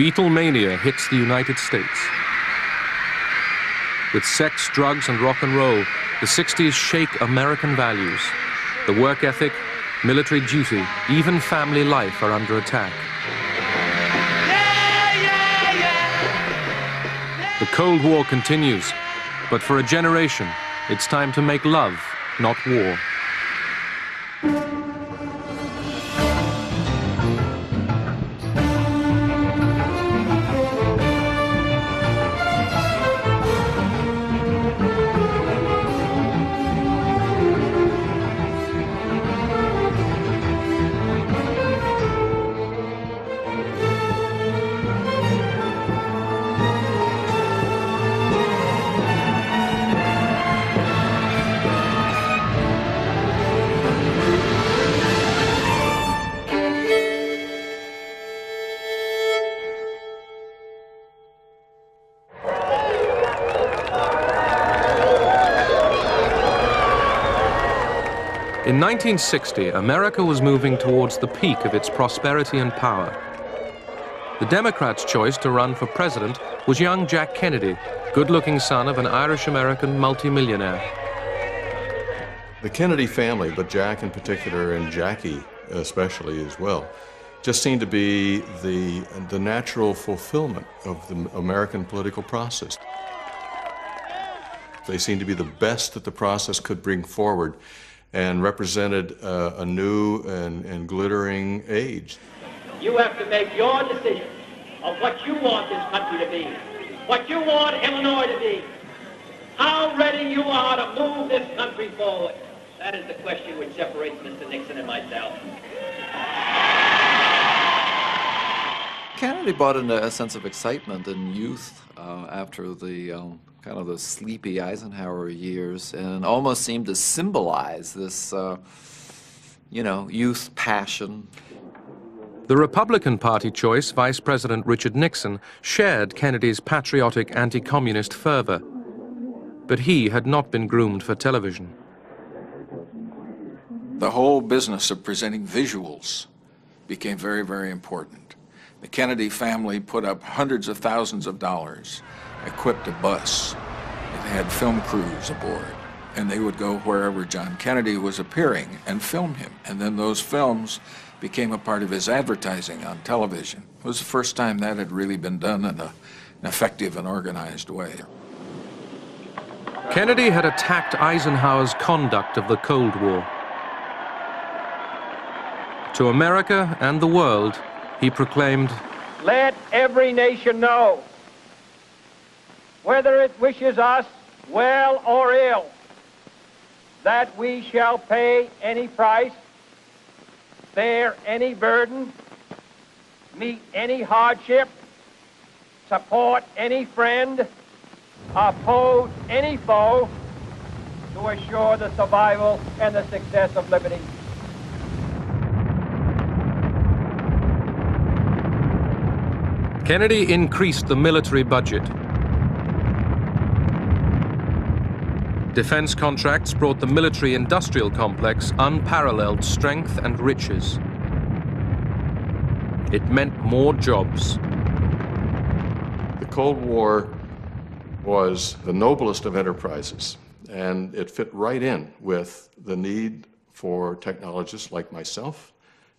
Beatlemania hits the United States. With sex, drugs, and rock and roll, the 60s shake American values. The work ethic, military duty, even family life are under attack. The Cold War continues, but for a generation, it's time to make love, not war. In 1960, America was moving towards the peak of its prosperity and power. The Democrats' choice to run for president was young Jack Kennedy, good-looking son of an Irish-American multimillionaire. The Kennedy family, but Jack in particular and Jackie especially as well, just seemed to be the natural fulfillment of the American political process. They seemed to be the best that the process could bring forward and represented a new and glittering age. You have to make your decision of what you want this country to be, what you want Illinois to be, how ready you are to move this country forward. That is the question which separates Mr. Nixon and myself. Kennedy brought in a sense of excitement and youth after the kind of the sleepy Eisenhower years, and almost seemed to symbolize this, youth passion. The Republican Party choice, Vice President Richard Nixon, shared Kennedy's patriotic anti-communist fervor, but he had not been groomed for television. The whole business of presenting visuals became very, very important. The Kennedy family put up hundreds of thousands of dollars, equipped a bus. It had film crews aboard, and they would go wherever John Kennedy was appearing and film him. And then those films became a part of his advertising on television. It was the first time that had really been done in an effective and organized way. Kennedy had attacked Eisenhower's conduct of the Cold War. To America and the world, he proclaimed, "Let every nation know, whether it wishes us well or ill, that we shall pay any price, bear any burden, meet any hardship, support any friend, oppose any foe, to assure the survival and the success of liberty." Kennedy increased the military budget. Defense contracts brought the military-industrial complex unparalleled strength and riches. It meant more jobs. The Cold War was the noblest of enterprises, and it fit right in with the need for technologists like myself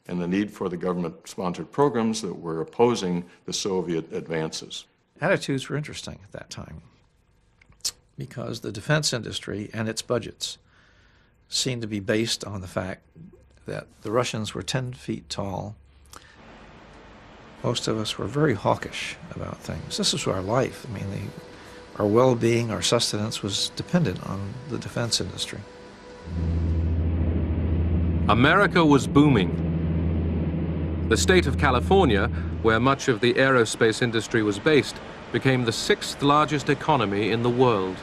and the need for the government-sponsored programs that were opposing the Soviet advances. Attitudes were interesting at that time, because the defense industry and its budgets seemed to be based on the fact that the Russians were 10 feet tall. Most of us were very hawkish about things. This is our life. I mean, our well-being, our sustenance was dependent on the defense industry. America was booming. The state of California, where much of the aerospace industry was based, became the 6th largest economy in the world.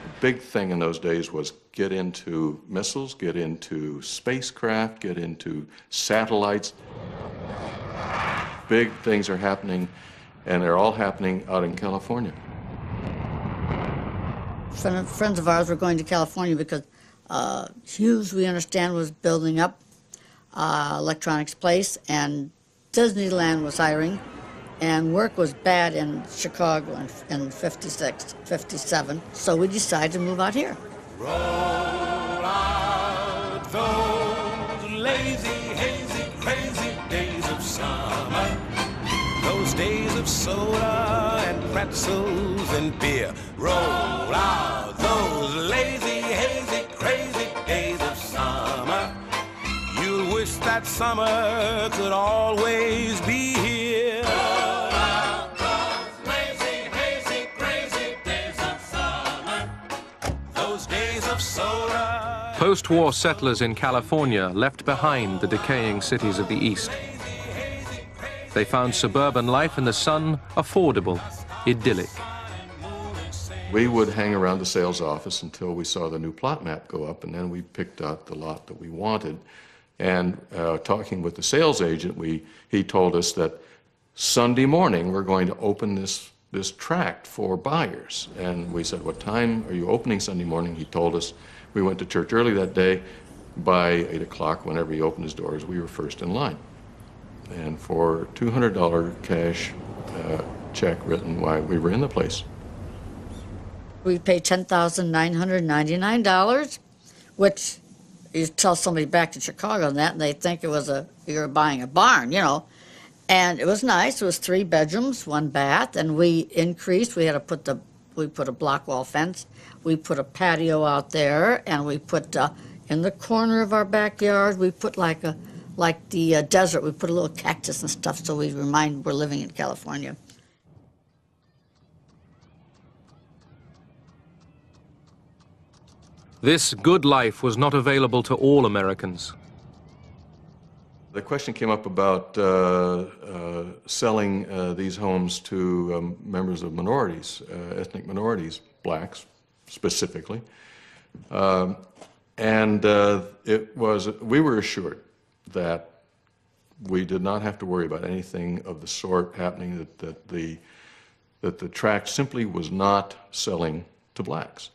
The big thing in those days was get into missiles, get into spacecraft, get into satellites. Big things are happening, and they're all happening out in California. Friends of ours were going to California because Hughes, we understand, was building up Electronics Place, and Disneyland was hiring. and work was bad in Chicago in 56, 57, so we decided to move out here. Roll out those lazy, hazy, crazy days of summer, those days of soda and pretzels and beer. Roll out those lazy, hazy, crazy days of summer. You'll wish that summer could always be here. Roll out those lazy, hazy, crazy days of summer, those days of soda. Post-war settlers in California left behind the decaying cities of the East. They found suburban life in the sun affordable, idyllic. We would hang around the sales office until we saw the new plot map go up, and then we picked out the lot that we wanted. And talking with the sales agent, he told us that Sunday morning we're going to open this tract for buyers. And we said, what time are you opening Sunday morning? He told us. We went to church early that day. By 8 o'clock, whenever he opened his doors, we were first in line. And for $200 cash check written, why, we were in the place. We paid $10,999, which you tell somebody back in Chicago and that, and they think it was you were buying a barn, you know. And it was nice. It was 3 bedrooms, 1 bath, and we increased. We had to we put a block wall fence. We put a patio out there, and we put in the corner of our backyard, we put like the desert, we put a little cactus and stuff so we remind we're living in California. This good life was not available to all Americans. The question came up about selling these homes to members of minorities, ethnic minorities, blacks specifically. We were assured that we did not have to worry about anything of the sort happening, that the tract simply was not selling to blacks.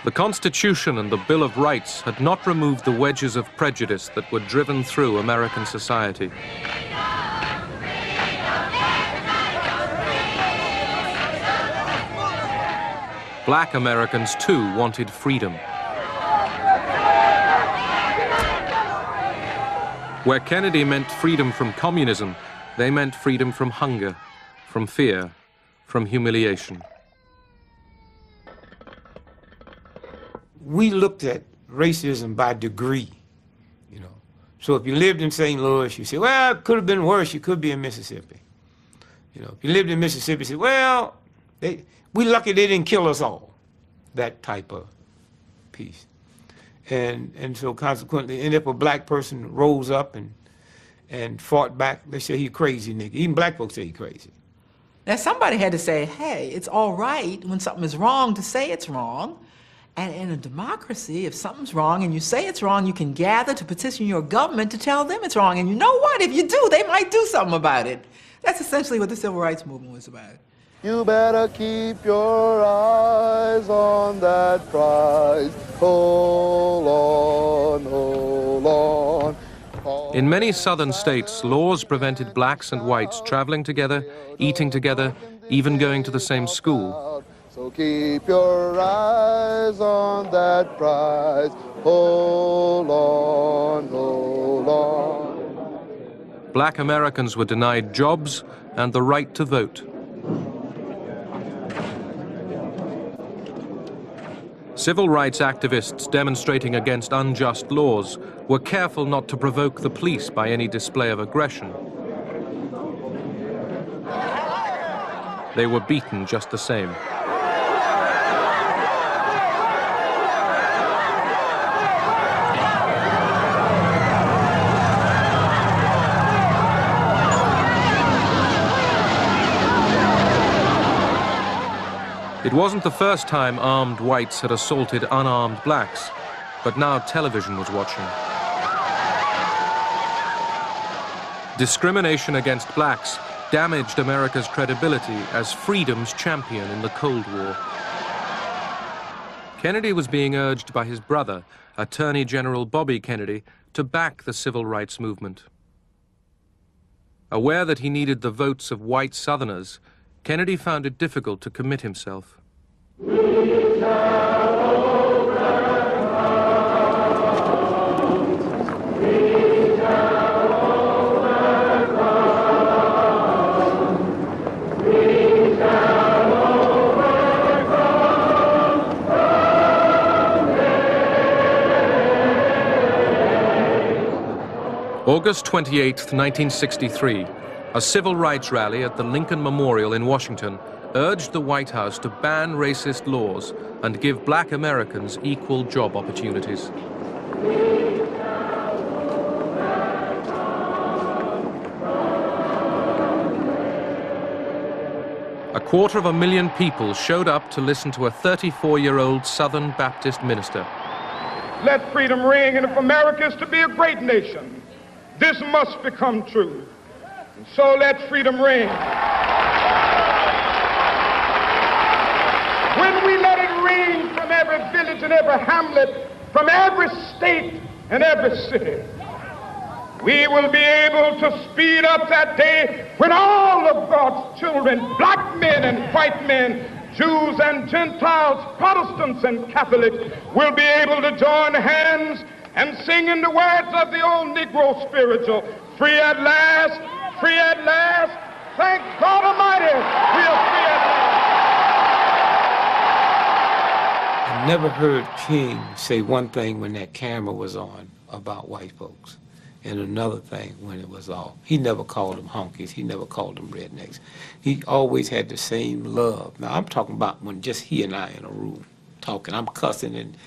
The Constitution and the Bill of Rights had not removed the wedges of prejudice that were driven through American society. Black Americans, too, wanted freedom. Where Kennedy meant freedom from communism, they meant freedom from hunger, from fear, from humiliation. We looked at racism by degree, you know. So if you lived in St. Louis, you say, well, it could have been worse. You could be in Mississippi. You know, if you lived in Mississippi, you say, well, we lucky they didn't kill us all. That type of piece. And so consequently, and if a black person rose up and fought back, they say he crazy nigga. Even black folks say he crazy. Now somebody had to say, hey, it's all right when something is wrong to say it's wrong. And in a democracy, if something's wrong and you say it's wrong, you can gather to petition your government to tell them it's wrong. And you know what? If you do, they might do something about it. That's essentially what the civil rights movement was about. You better keep your eyes on that prize. Hold on, hold on. In many southern states, laws prevented blacks and whites traveling together, eating together, even going to the same school. So keep your eyes on that prize. Hold on, hold on. Black Americans were denied jobs and the right to vote. Civil rights activists demonstrating against unjust laws were careful not to provoke the police by any display of aggression. They were beaten just the same. It wasn't the first time armed whites had assaulted unarmed blacks, but now television was watching. Discrimination against blacks damaged America's credibility as freedom's champion in the Cold War. Kennedy was being urged by his brother, Attorney General Bobby Kennedy, to back the civil rights movement. Aware that he needed the votes of white Southerners, Kennedy found it difficult to commit himself. August 28, 1963, a civil rights rally at the Lincoln Memorial in Washington urged the White House to ban racist laws and give black Americans equal job opportunities. A 250,000 people showed up to listen to a 34-year-old Southern Baptist minister. Let freedom ring, and if America is to be a great nation, this must become true. And so let freedom ring. When we let it ring from every village and every hamlet, from every state and every city, we will be able to speed up that day when all of God's children, black men and white men, Jews and Gentiles, Protestants and Catholics, will be able to join hands and sing in the words of the old Negro spiritual, free at last, thank God Almighty, we are free at last. I never heard King say one thing when that camera was on about white folks, and another thing when it was off. He never called them honkies, he never called them rednecks. He always had the same love. Now I'm talking about when just he and I in a room talking, I'm cussing and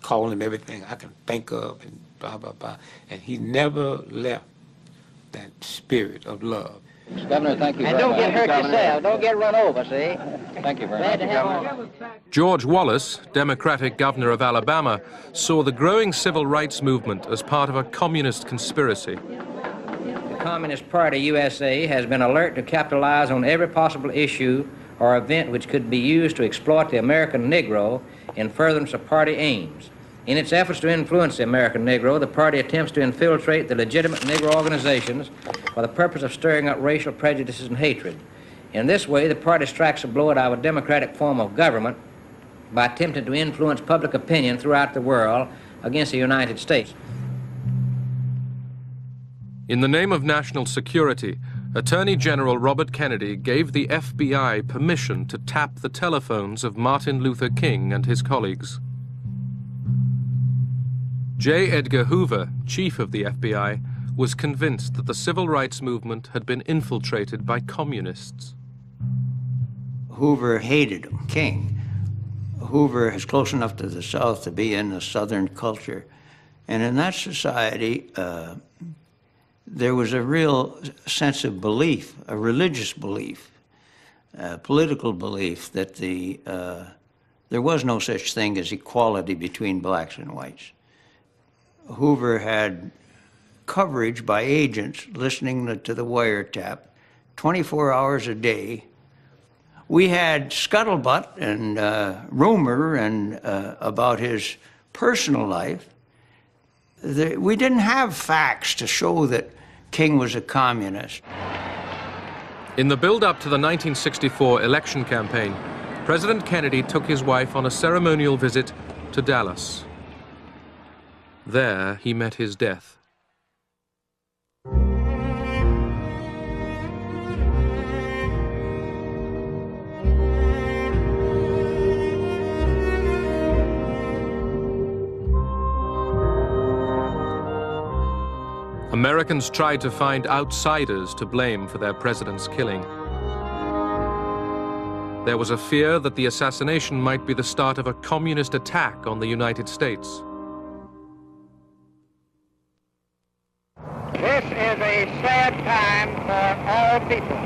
calling him everything I can think of and blah, blah, blah. And he never left that spirit of love. Governor, thank you very much. And don't get hurt yourself. Don't get run over, see? Thank you very much, Governor. George Wallace, Democratic governor of Alabama, saw the growing civil rights movement as part of a communist conspiracy. The Communist Party USA has been alert to capitalize on every possible issue or event which could be used to exploit the American Negro in furtherance of party aims. In its efforts to influence the American Negro, the party attempts to infiltrate the legitimate Negro organizations for the purpose of stirring up racial prejudices and hatred. In this way, the party strikes a blow at our democratic form of government by attempting to influence public opinion throughout the world against the United States. In the name of national security, Attorney General Robert Kennedy gave the FBI permission to tap the telephones of Martin Luther King and his colleagues. J. Edgar Hoover, chief of the FBI, was convinced that the civil rights movement had been infiltrated by communists. Hoover hated King. Hoover is close enough to the South to be in the Southern culture. And in that society, there was a real sense of belief, a religious belief, a political belief that there was no such thing as equality between blacks and whites. Hoover had coverage by agents listening to the wiretap 24 hours a day. We had scuttlebutt and rumor and about his personal life. We didn't have facts to show that King was a communist. In the build-up to the 1964 election campaign, President Kennedy took his wife on a ceremonial visit to Dallas. There, he met his death. Americans tried to find outsiders to blame for their president's killing. There was a fear that the assassination might be the start of a communist attack on the United States. This is a sad time for all people.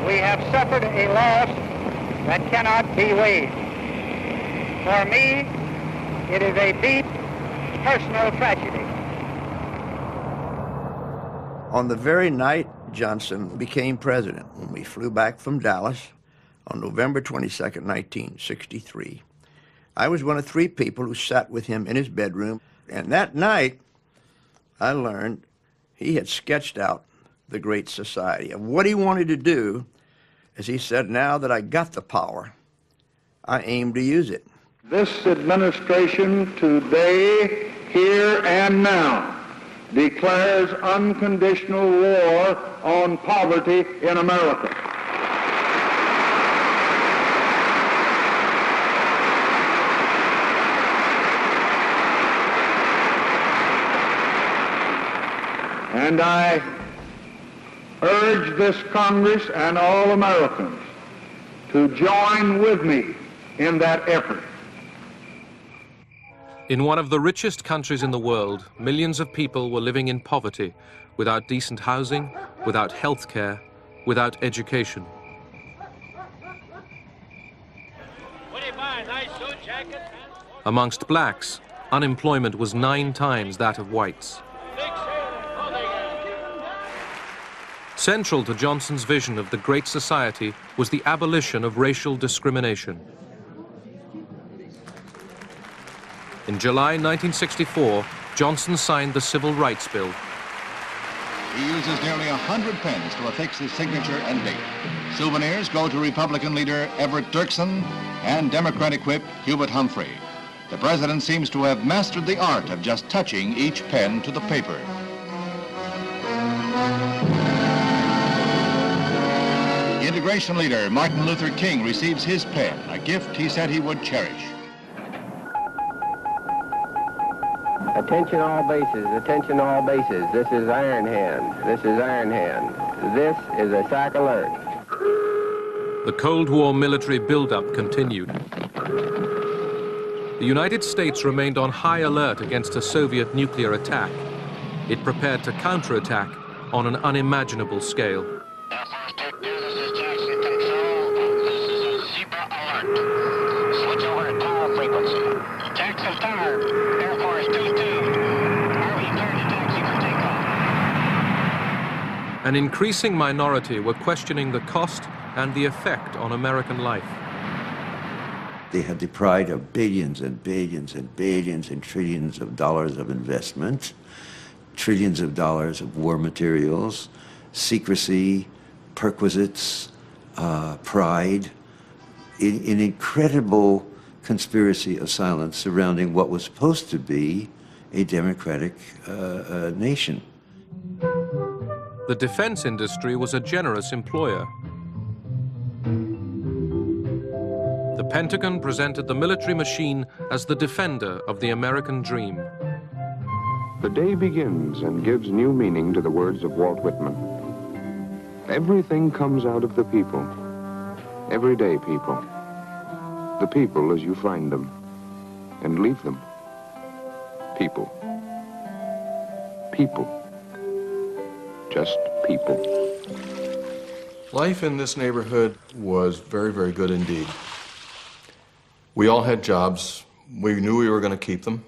We have suffered a loss that cannot be weighed. For me, it is a deep personal tragedy. On the very night Johnson became president, when we flew back from Dallas on November 22nd, 1963, I was one of 3 people who sat with him in his bedroom. And that night, I learned he had sketched out the Great Society. And what he wanted to do is he said, now that I got the power, I aim to use it. This administration today, here and now, declares unconditional war on poverty in America. And I urge this Congress and all Americans to join with me in that effort. In one of the richest countries in the world, millions of people were living in poverty, without decent housing, without health care, without education. Amongst blacks, unemployment was 9 times that of whites. Central to Johnson's vision of the Great Society was the abolition of racial discrimination. In July 1964, Johnson signed the Civil Rights Bill. He uses nearly 100 pens to affix his signature and date. Souvenirs go to Republican leader Everett Dirksen and Democratic whip Hubert Humphrey. The president seems to have mastered the art of just touching each pen to the paper. Integration leader Martin Luther King receives his pen, a gift he said he would cherish. Attention all bases, attention all bases. This is Iron Hand, this is Iron Hand. This is a SAC alert. The Cold War military buildup continued. The United States remained on high alert against a Soviet nuclear attack. It prepared to counterattack on an unimaginable scale. Switch over to tower frequency. Jackson Tower, Air Force 22. Are we clear to taxi for takeoff? An increasing minority were questioning the cost and the effect on American life. They had deprived of billions and billions and billions and trillions of dollars of investment, trillions of dollars of war materials, secrecy, perquisites, pride, an incredible conspiracy of silence surrounding what was supposed to be a democratic nation. The defense industry was a generous employer. The Pentagon presented the military machine as the defender of the American dream. The day begins and gives new meaning to the words of Walt Whitman. Everything comes out of the people. Everyday people. The people as you find them. And leave them. People. People. Just people. Life in this neighborhood was very, very good indeed. We all had jobs. We knew we were going to keep them.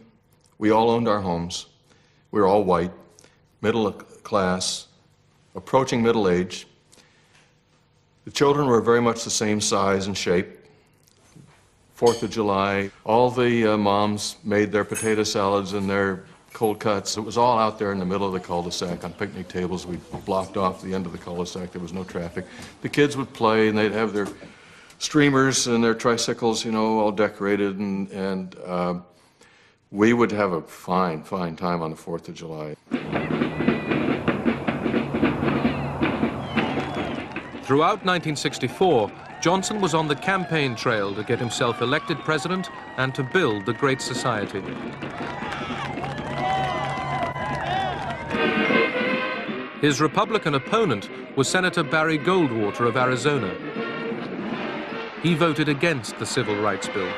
We all owned our homes. We were all white, middle class, approaching middle age. The children were very much the same size and shape. 4th of July, all the moms made their potato salads and their cold cuts. It was all out there in the middle of the cul-de-sac on picnic tables. We blocked off the end of the cul-de-sac. There was no traffic. The kids would play, and they'd have their streamers and their tricycles, you know, all decorated, and we would have a fine, fine time on the 4th of July. Throughout 1964, Johnson was on the campaign trail to get himself elected president and to build the Great Society. His Republican opponent was Senator Barry Goldwater of Arizona. He voted against the Civil Rights Bill.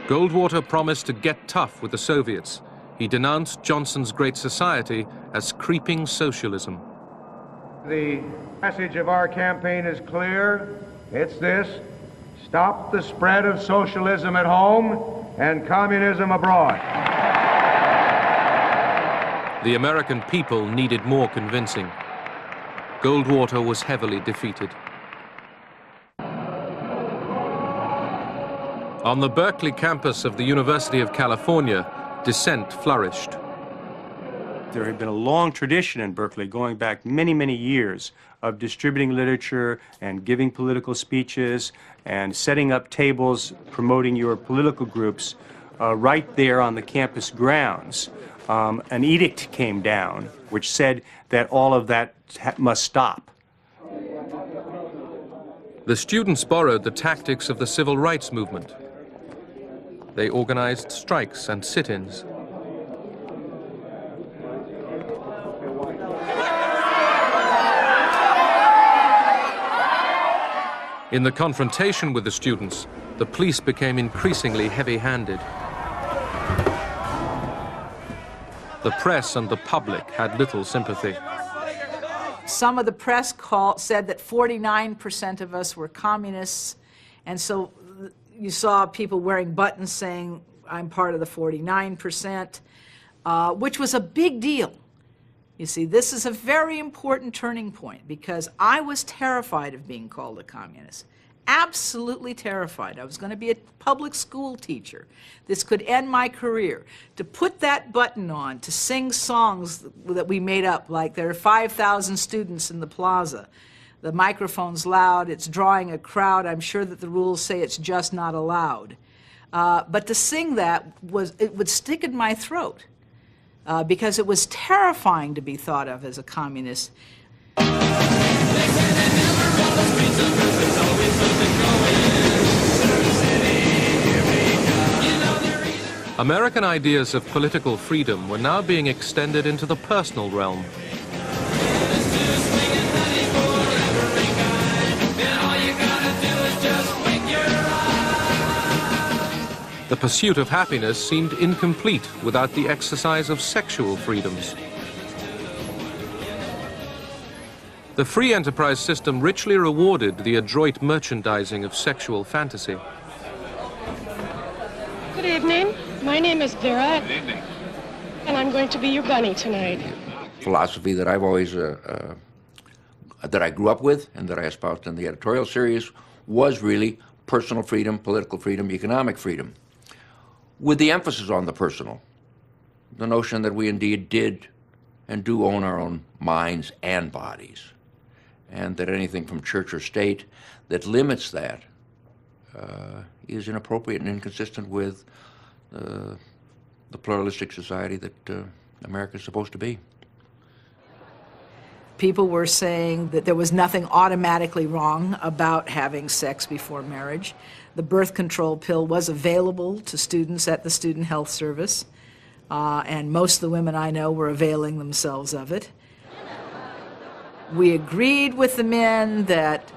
Goldwater promised to get tough with the Soviets. He denounced Johnson's Great Society as creeping socialism. The message of our campaign is clear. It's this: stop the spread of socialism at home and communism abroad. The American people needed more convincing. Goldwater was heavily defeated. On the Berkeley campus of the University of California, dissent flourished. There had been a long tradition in Berkeley, going back many, many years, of distributing literature and giving political speeches and setting up tables promoting your political groups right there on the campus grounds. An edict came down which said that all of that must stop. The students borrowed the tactics of the civil rights movement. They organized strikes and sit-ins. In the confrontation with the students, the police became increasingly heavy-handed. The press and the public had little sympathy. Some of the press said that 49% of us were communists, and so you saw people wearing buttons saying, I'm part of the 49%, which was a big deal. You see, this is a very important turning point because I was terrified of being called a communist. Absolutely terrified. I was going to be a public school teacher. This could end my career. To put that button on, to sing songs that we made up, like there are 5,000 students in the plaza. The microphone's loud, it's drawing a crowd. I'm sure that the rules say it's just not allowed. But to sing that, it would stick in my throat. Because it was terrifying to be thought of as a communist. American ideas of political freedom were now being extended into the personal realm. The pursuit of happiness seemed incomplete without the exercise of sexual freedoms. The free enterprise system richly rewarded the adroit merchandising of sexual fantasy. Good evening. My name is Vera. Good evening. And I'm going to be your bunny tonight. Philosophy that I've always, that I grew up with and that I espoused in the editorial series was really personal freedom, political freedom, economic freedom, with the emphasis on the personal. The notion that we indeed did and do own our own minds and bodies, and that anything from church or state that limits that is inappropriate and inconsistent with the pluralistic society that America is supposed to be. People were saying that there was nothing automatically wrong about having sex before marriage. The birth control pill was available to students at the Student Health Service, and most of the women I know were availing themselves of it. We agreed with the men that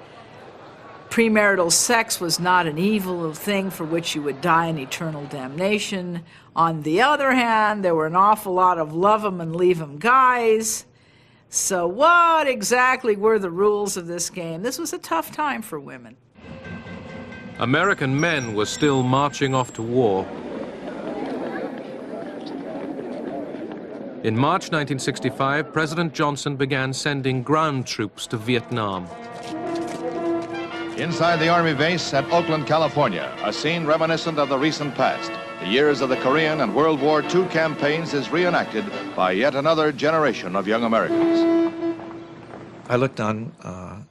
premarital sex was not an evil thing for which you would die in eternal damnation. On the other hand, there were an awful lot of love 'em and leave 'em guys. So what exactly were the rules of this game? This was a tough time for women. American men were still marching off to war. In March 1965, President Johnson began sending ground troops to Vietnam. Inside the Army base at Oakland, California, a scene reminiscent of the recent past. The years of the Korean and World War II campaigns is reenacted by yet another generation of young Americans. I looked on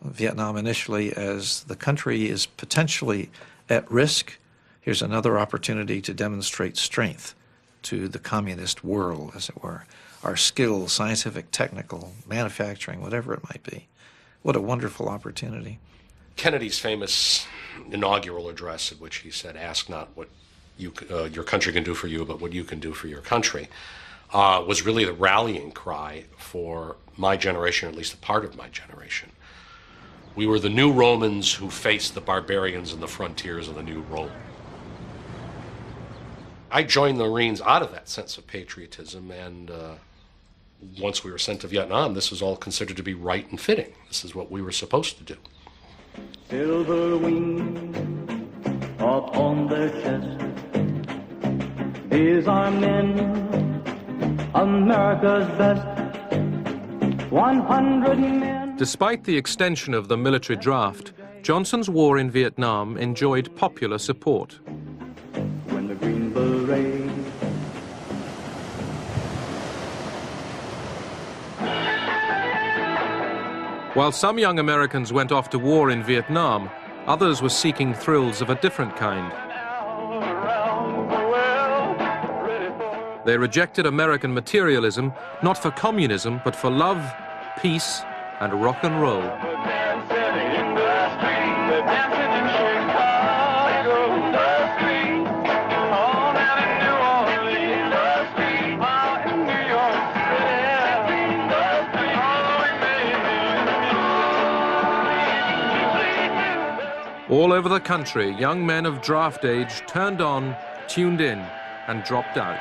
Vietnam initially as the country is potentially at risk. Here's another opportunity to demonstrate strength to the communist world, as it were. Our skills, scientific, technical, manufacturing, whatever it might be. What a wonderful opportunity. Kennedy's famous inaugural address, in which he said, "Ask not what your country can do for you, but what you can do for your country," was really the rallying cry for my generation, or at least a part of my generation. We were the new Romans who faced the barbarians in the frontiers of the new Rome. I joined the Marines out of that sense of patriotism, and once we were sent to Vietnam, this was all considered to be right and fitting. This is what we were supposed to do. Silver wings upon their chest, these are men, America's best. 100 men. Despite the extension of the military draft, Johnson's war in Vietnam enjoyed popular support. While some young Americans went off to war in Vietnam, others were seeking thrills of a different kind. They rejected American materialism, not for communism, but for love, peace, and rock and roll. All over the country, young men of draft age turned on, tuned in, and dropped out.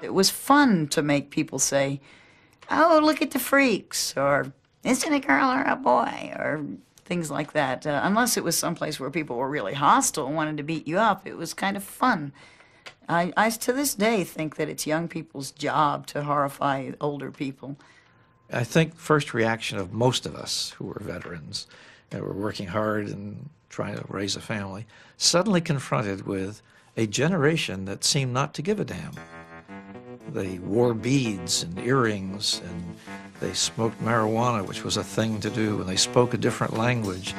It was fun to make people say, "Oh, look at the freaks," or "Isn't a girl or a boy?" or things like that. Unless it was someplace where people were really hostile and wanted to beat you up, it was kind of fun. I to this day think that it's young people's job to horrify older people. I think first reaction of most of us who were veterans that were working hard and trying to raise a family, suddenly confronted with a generation that seemed not to give a damn. They wore beads and earrings, and they smoked marijuana, which was a thing to do, and they spoke a different language.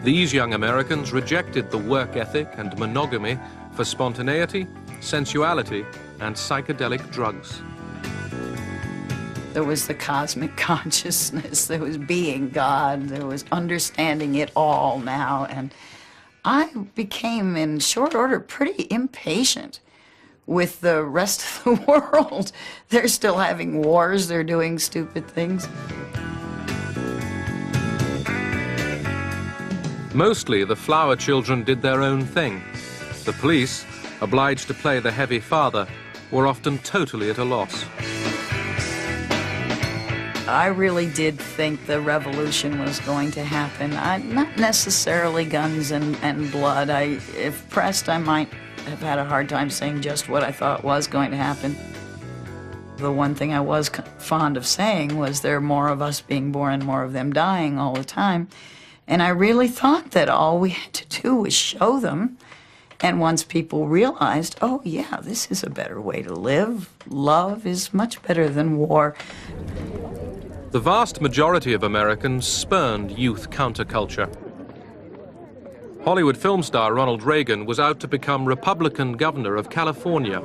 These young Americans rejected the work ethic and monogamy for spontaneity, sensuality, and psychedelic drugs. There was the cosmic consciousness, there was being God, there was understanding it all now, and I became, in short order, pretty impatient with the rest of the world. They're still having wars, they're doing stupid things. Mostly, the flower children did their own thing. The police, obliged to play the heavy father, were often totally at a loss. I really did think the revolution was going to happen. Not necessarily guns and blood. If pressed, I might have had a hard time saying just what I thought was going to happen. The one thing I was fond of saying was there are more of us being born and more of them dying all the time. And I really thought that all we had to do was show them. And once people realized, oh yeah, this is a better way to live, love is much better than war. The vast majority of Americans spurned youth counterculture. Hollywood film star Ronald Reagan was out to become Republican governor of California.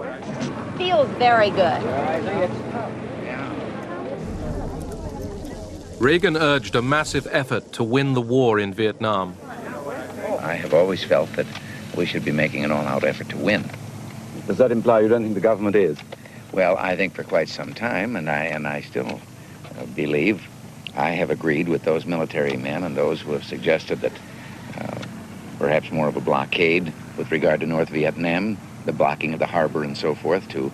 Feels very good. Reagan urged a massive effort to win the war in Vietnam. I have always felt that we should be making an all-out effort to win. Does that imply you don't think the government is? Well, I think for quite some time, and I still believe, I have agreed with those military men and those who have suggested that perhaps more of a blockade with regard to North Vietnam, the blocking of the harbor and so forth to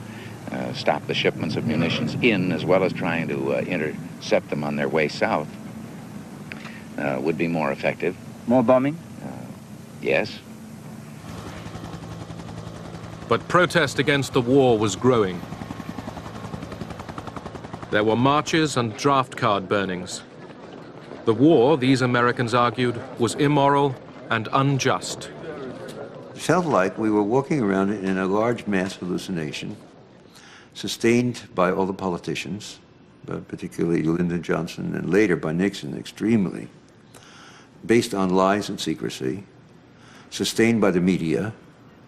stop the shipments of munitions in, as well as trying to intercept them on their way south, would be more effective. More bombing? Yes. But protest against the war was growing. There were marches and draft card burnings. The war, these Americans argued, was immoral and unjust. It felt like we were walking around in a large mass hallucination, sustained by all the politicians, but particularly Lyndon Johnson and later by Nixon extremely, based on lies and secrecy, sustained by the media,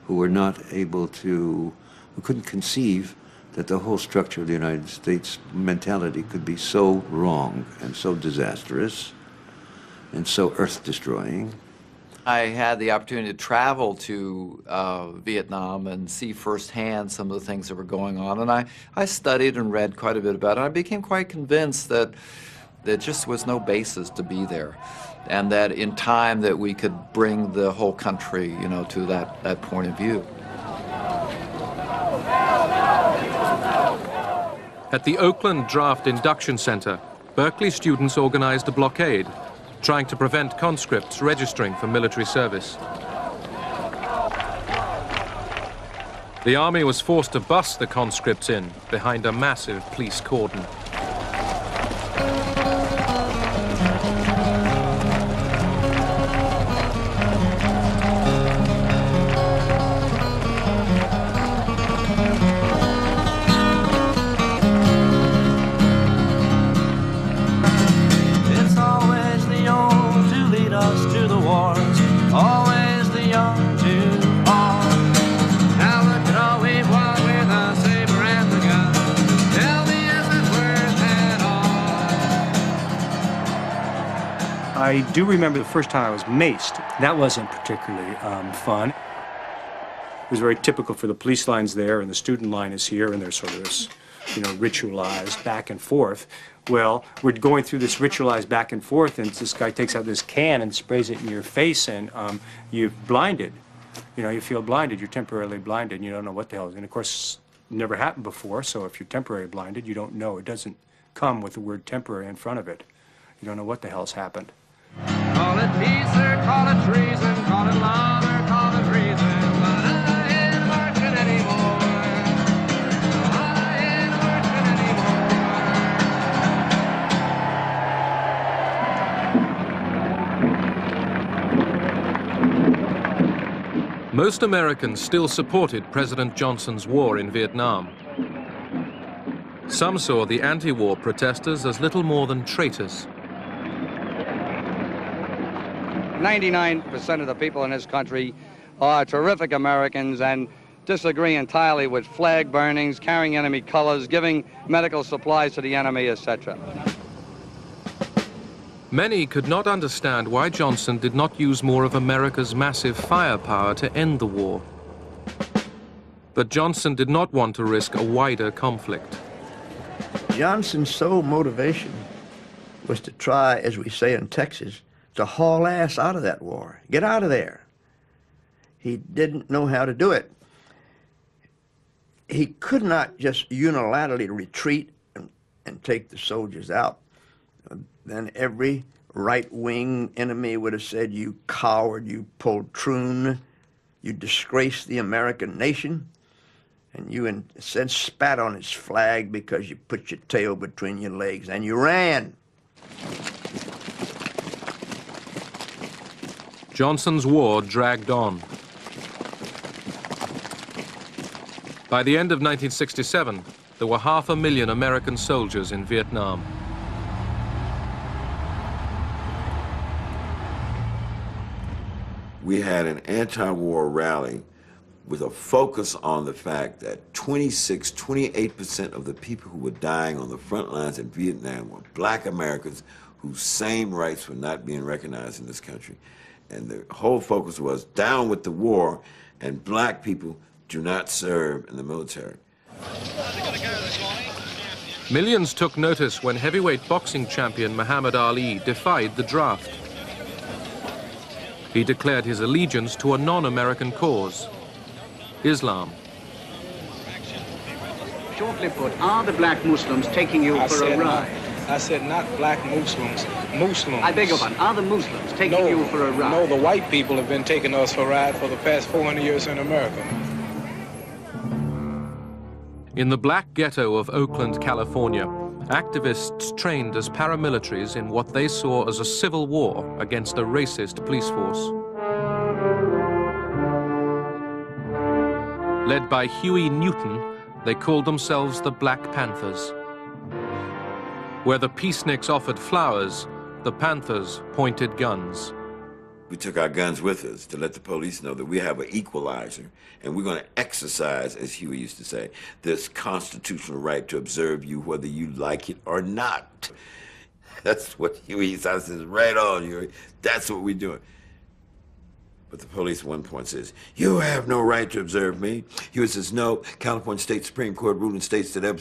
who were not able to, who couldn't conceive that the whole structure of the United States mentality could be so wrong and so disastrous and so earth-destroying. I had the opportunity to travel to Vietnam and see firsthand some of the things that were going on, and I studied and read quite a bit about it. I became quite convinced that there just was no basis to be there, and that in time that we could bring the whole country, you know, to that point of view. At the Oakland Draft Induction Center, Berkeley students organized a blockade, trying to prevent conscripts registering for military service. The army was forced to bus the conscripts in behind a massive police cordon. I do remember the first time I was maced. That wasn't particularly fun. It was very typical for the police lines there, and the student line is here, and there's sort of this, ritualized back and forth. Well, we're going through this ritualized back and forth, and this guy takes out this can and sprays it in your face, and you're blinded. You feel blinded. You're temporarily blinded, and you don't know what the hell is. And of course, it never happened before, so if you're temporarily blinded, you don't know. It doesn't come with the word temporary in front of it. You don't know what the hell's happened. Call it peace or call it treason, call it love or call it reason, but I ain't marching anymore. I ain't marching anymore. Most Americans still supported President Johnson's war in Vietnam. Some saw the anti-war protesters as little more than traitors. 99% of the people in this country are terrific Americans and disagree entirely with flag burnings, carrying enemy colors, giving medical supplies to the enemy, etc. Many could not understand why Johnson did not use more of America's massive firepower to end the war. But Johnson did not want to risk a wider conflict. Johnson's sole motivation was to try, as we say in Texas, to haul ass out of that war. Get out of there. He didn't know how to do it. He could not just unilaterally retreat and take the soldiers out. Then every right-wing enemy would have said, you coward, you poltroon, you disgrace the American nation, and you instead spat on its flag because you put your tail between your legs, and you ran. Johnson's war dragged on. By the end of 1967, there were 500,000 American soldiers in Vietnam. We had an anti-war rally with a focus on the fact that 28% of the people who were dying on the front lines in Vietnam were black Americans whose same rights were not being recognized in this country. And the whole focus was down with the war, and black people do not serve in the military. Millions took notice when heavyweight boxing champion Muhammad Ali defied the draft. He declared his allegiance to a non-American cause, Islam. Shortly put, are the black Muslims taking you for a ride? I said not black Muslims, Muslims. I beg your pardon, are the Muslims taking you for a ride? No, the white people have been taking us for a ride for the past 400 years in America. In the black ghetto of Oakland, California, activists trained as paramilitaries in what they saw as a civil war against a racist police force. Led by Huey Newton, they called themselves the Black Panthers. Where the peaceniks offered flowers, the Panthers pointed guns. We took our guns with us to let the police know that we have an equalizer, and we're going to exercise, as Huey used to say, this constitutional right to observe you whether you like it or not. That's what Huey used to say, right on, Huey. That's what we're doing. But the police at one point says, you have no right to observe me. Huey says, no, California State Supreme Court ruling states that every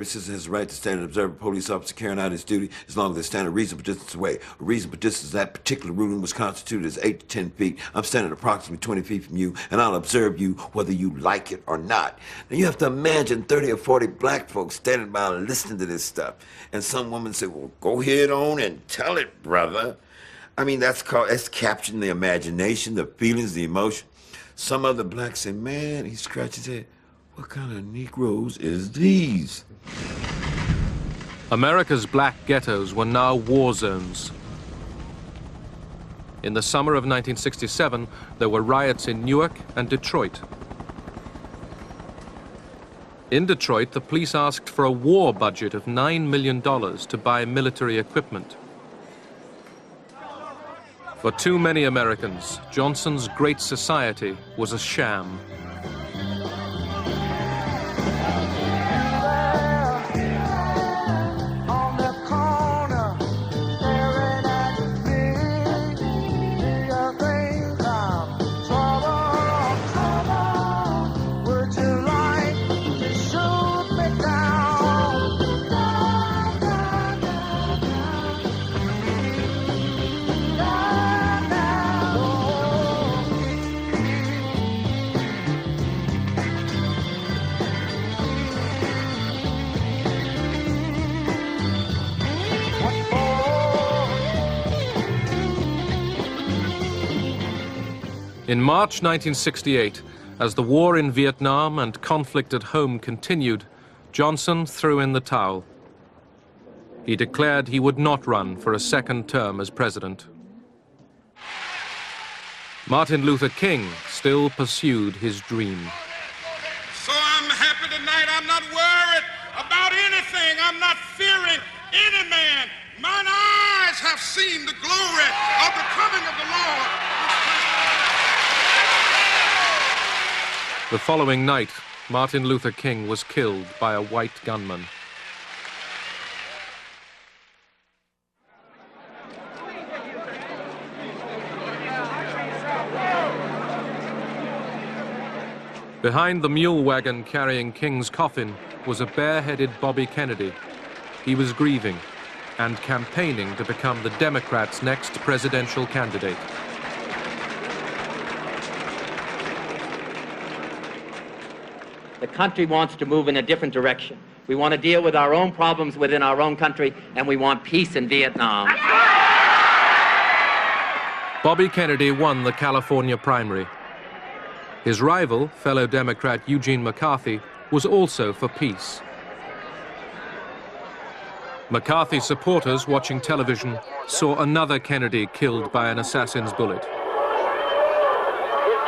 citizen has the right to stand and observe a police officer carrying out his duty as long as they stand a reasonable distance away. A reasonable distance that particular ruling was constituted as 8 to 10 feet. I'm standing approximately 20 feet from you, and I'll observe you whether you like it or not. Now you have to imagine 30 or 40 black folks standing by listening to this stuff. And some woman said, well, go ahead on and tell it, brother. I mean, that's capturing the imagination, the feelings, the emotion. Some other blacks say, man, he scratches his head, what kind of Negroes is these? America's black ghettos were now war zones. In the summer of 1967, there were riots in Newark and Detroit. In Detroit, the police asked for a war budget of $9 million to buy military equipment. For too many Americans, Johnson's Great Society was a sham. In March 1968, as the war in Vietnam and conflict at home continued, Johnson threw in the towel. He declared he would not run for a second term as president. Martin Luther King still pursued his dream. So I'm happy tonight. I'm not worried about anything. I'm not fearing any man. Mine eyes have seen the glory of the coming of the Lord. The following night, Martin Luther King was killed by a white gunman. Behind the mule wagon carrying King's coffin was a bare-headed Bobby Kennedy. He was grieving and campaigning to become the Democrats' next presidential candidate. The country wants to move in a different direction. We want to deal with our own problems within our own country, and we want peace in Vietnam. Bobby Kennedy won the California primary. His rival, fellow Democrat Eugene McCarthy, was also for peace. McCarthy supporters watching television saw another Kennedy killed by an assassin's bullet. If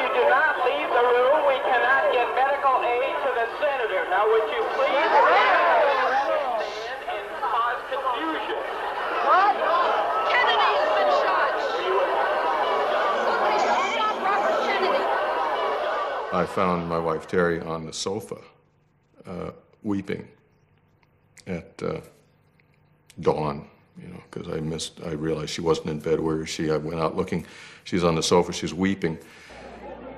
you do not leave the room, we cannot get medical aid to the senator. Now, would you please stand and cause confusion? What? Kennedy's been shot. Somebody shot Robert Kennedy. I found my wife Terry on the sofa, weeping at dawn, you know, because I realized she wasn't in bed. Where is she? I went out looking. She's on the sofa. She's weeping.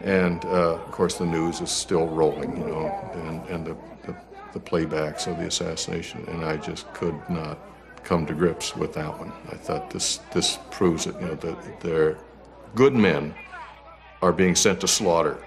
And, of course, the news is still rolling, you know, and the playbacks of the assassination. And I just could not come to grips with that one. I thought this proves it, you know, that their good men are being sent to slaughter.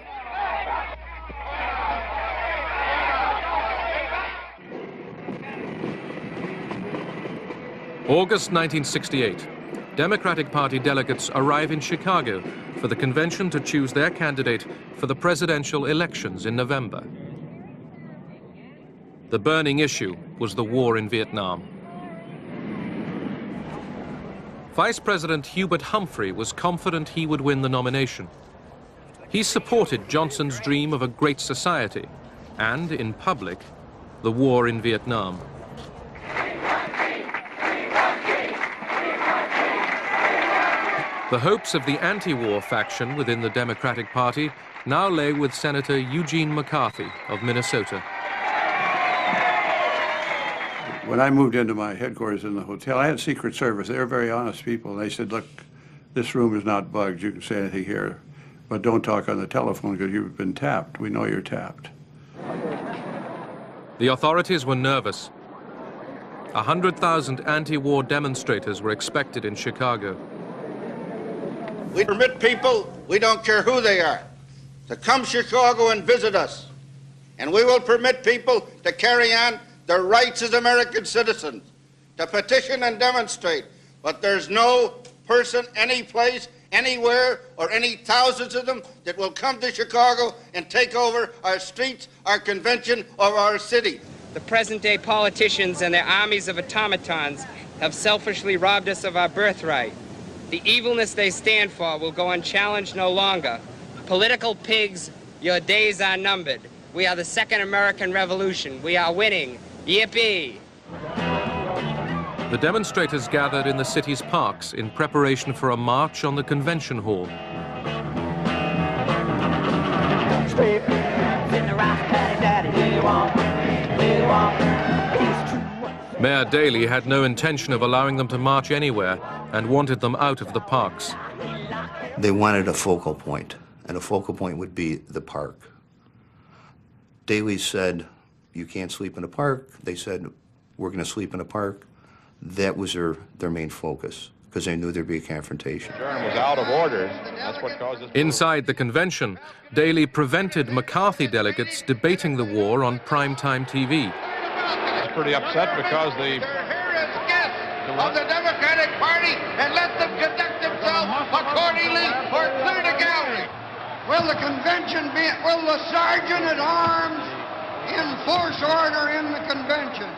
August 1968, Democratic Party delegates arrive in Chicago for the convention to choose their candidate for the presidential elections in November. The burning issue was the war in Vietnam. Vice President Hubert Humphrey was confident he would win the nomination. He supported Johnson's dream of a great society and, in public, the war in Vietnam. The hopes of the anti-war faction within the Democratic Party now lay with Senator Eugene McCarthy of Minnesota. When I moved into my headquarters in the hotel, I had Secret Service. They were very honest people. And they said, look, this room is not bugged. You can say anything here, but don't talk on the telephone because you've been tapped. We know you're tapped. The authorities were nervous. 100,000 anti-war demonstrators were expected in Chicago. We permit people, we don't care who they are, to come to Chicago and visit us. And we will permit people to carry on their rights as American citizens, to petition and demonstrate. But there's no person, any place, anywhere, or any thousands of them that will come to Chicago and take over our streets, our convention, or our city. The present-day politicians and their armies of automatons have selfishly robbed us of our birthright. The evilness they stand for will go unchallenged no longer. Political pigs, your days are numbered. We are the Second American Revolution. We are winning. Yippee! The demonstrators gathered in the city's parks in preparation for a march on the convention hall. Mayor Daley had no intention of allowing them to march anywhere and wanted them out of the parks. They wanted a focal point, and a focal point would be the park. Daley said, you can't sleep in a park. They said, we're going to sleep in a park. That was their main focus, because they knew there'd be a confrontation. Was out of order. That's what caused this. Inside the convention, Daley prevented McCarthy delegates debating the war on primetime TV. I was pretty upset because They're here as guests of the Democratic Party, and let them conduct themselves accordingly or clear the gallery. Will the convention be, will the sergeant at arms enforce order in the convention?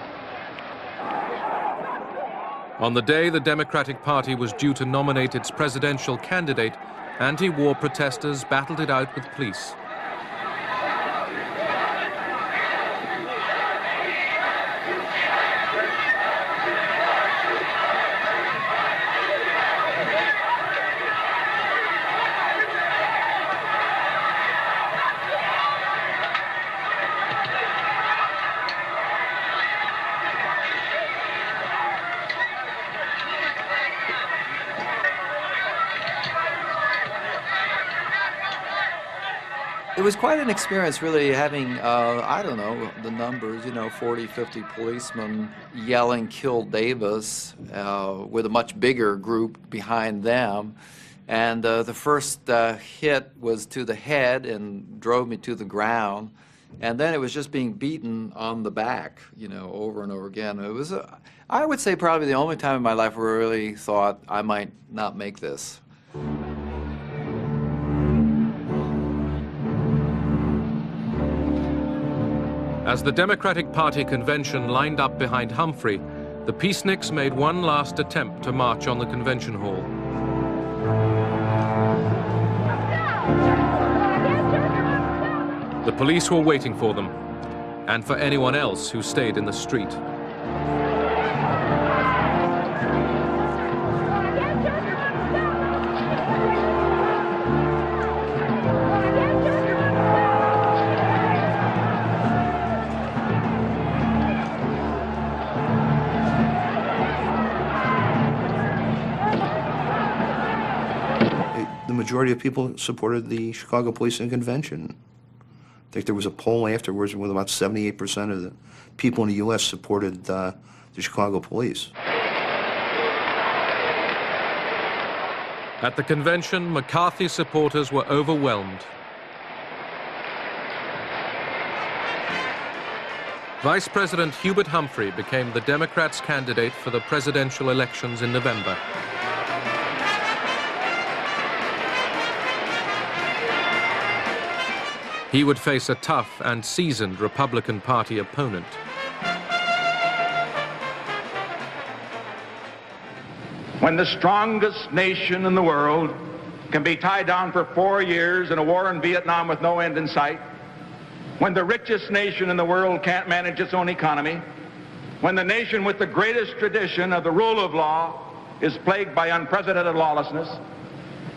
On the day the Democratic Party was due to nominate its presidential candidate, anti-war protesters battled it out with police. It was quite an experience, really, having, I don't know, the numbers, 40, 50 policemen yelling, "Kill Davis," with a much bigger group behind them. And the first hit was to the head and drove me to the ground. And then it was just being beaten on the back, over and over again. It was, I would say, probably the only time in my life where I really thought I might not make this. As the Democratic Party convention lined up behind Humphrey, the peaceniks made one last attempt to march on the convention hall. The police were waiting for them, and for anyone else who stayed in the street. The majority of people supported the Chicago Police and Convention. I think there was a poll afterwards with about 78% of the people in the U.S. supported the Chicago Police. At the convention, McCarthy supporters were overwhelmed. Vice President Hubert Humphrey became the Democrats' candidate for the presidential elections in November. He would face a tough and seasoned Republican Party opponent. When the strongest nation in the world can be tied down for 4 years in a war in Vietnam with no end in sight, when the richest nation in the world can't manage its own economy, when the nation with the greatest tradition of the rule of law is plagued by unprecedented lawlessness,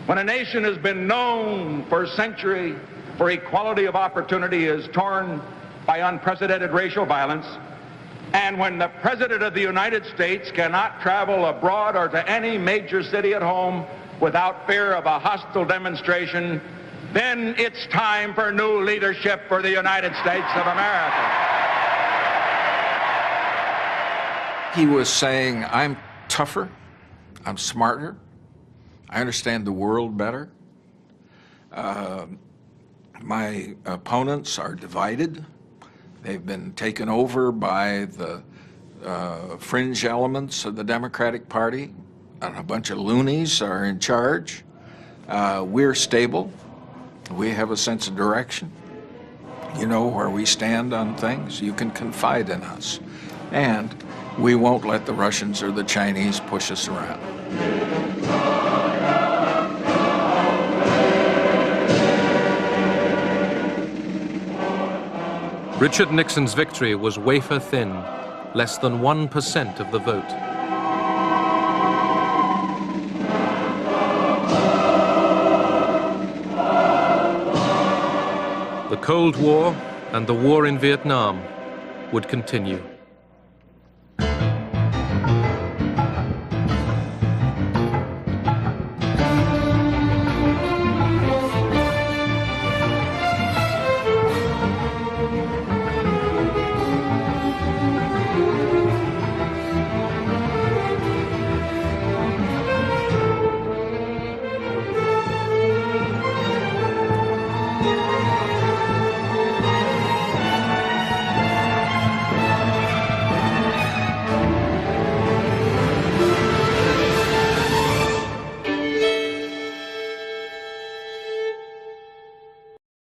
when a nation has been known for a century for equality of opportunity is torn by unprecedented racial violence, and when the President of the United States cannot travel abroad or to any major city at home without fear of a hostile demonstration, then it's time for new leadership for the United States of America. He was saying, I'm tougher, I'm smarter, I understand the world better. My opponents are divided. They've been taken over by the fringe elements of the Democratic Party, and a bunch of loonies are in charge. We're stable. We have a sense of direction. You know where we stand on things. You can confide in us. And we won't let the Russians or the Chinese push us around. Richard Nixon's victory was wafer thin, less than 1% of the vote. The Cold War and the war in Vietnam would continue.